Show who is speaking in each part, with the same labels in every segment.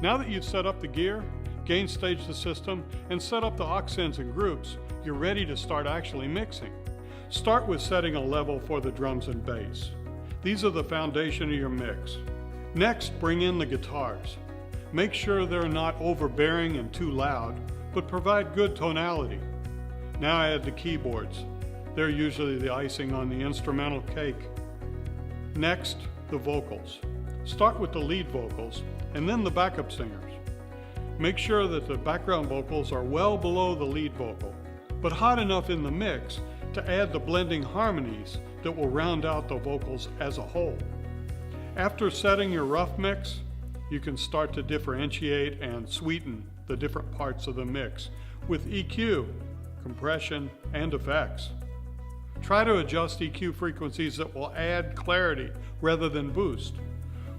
Speaker 1: Now that you've set up the gear, gain staged the system, and set up the aux ends and groups, you're ready to start actually mixing. Start with setting a level for the drums and bass. These are the foundation of your mix. Next, bring in the guitars. Make sure they're not overbearing and too loud, but provide good tonality. Now add the keyboards. They're usually the icing on the instrumental cake. Next, the vocals. Start with the lead vocals and then the backup singers. Make sure that the background vocals are well below the lead vocal, but hot enough in the mix to add the blending harmonies that will round out the vocals as a whole. After setting your rough mix, you can start to differentiate and sweeten the different parts of the mix with EQ, compression, and effects. Try to adjust EQ frequencies that will add clarity rather than boost.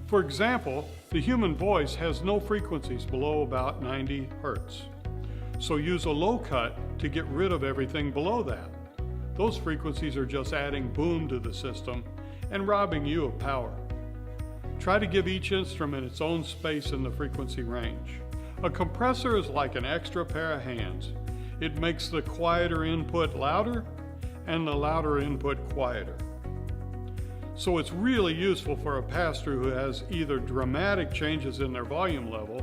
Speaker 1: For example, the human voice has no frequencies below about 90 Hertz. So use a low cut to get rid of everything below that. Those frequencies are just adding boom to the system and robbing you of power. Try to give each instrument its own space in the frequency range. A compressor is like an extra pair of hands. It makes the quieter input louder and the louder input quieter. So it's really useful for a pastor who has either dramatic changes in their volume level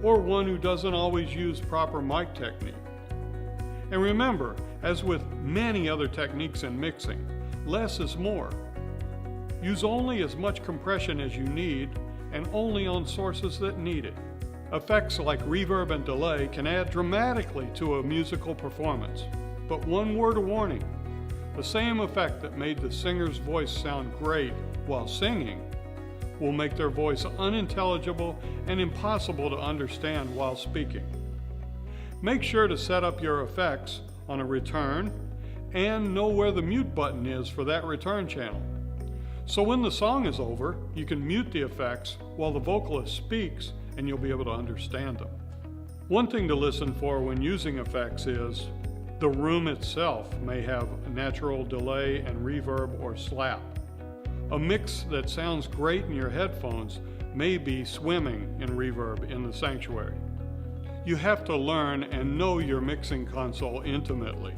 Speaker 1: or one who doesn't always use proper mic technique. And remember, as with many other techniques in mixing, less is more. Use only as much compression as you need and only on sources that need it. Effects like reverb and delay can add dramatically to a musical performance. But one word of warning, the same effect that made the singer's voice sound great while singing will make their voice unintelligible and impossible to understand while speaking. Make sure to set up your effects on a return and know where the mute button is for that return channel. So when the song is over, you can mute the effects while the vocalist speaks and you'll be able to understand them. One thing to listen for when using effects is the room itself may have a natural delay and reverb or slap. A mix that sounds great in your headphones may be swimming in reverb in the sanctuary. You have to learn and know your mixing console intimately.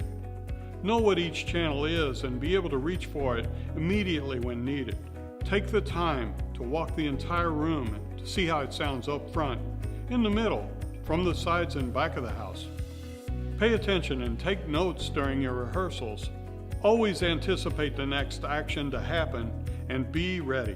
Speaker 1: Know what each channel is and be able to reach for it immediately when needed. Take the time to walk the entire room to see how it sounds up front, in the middle, from the sides and back of the house. Pay attention and take notes during your rehearsals. Always anticipate the next action to happen and be ready.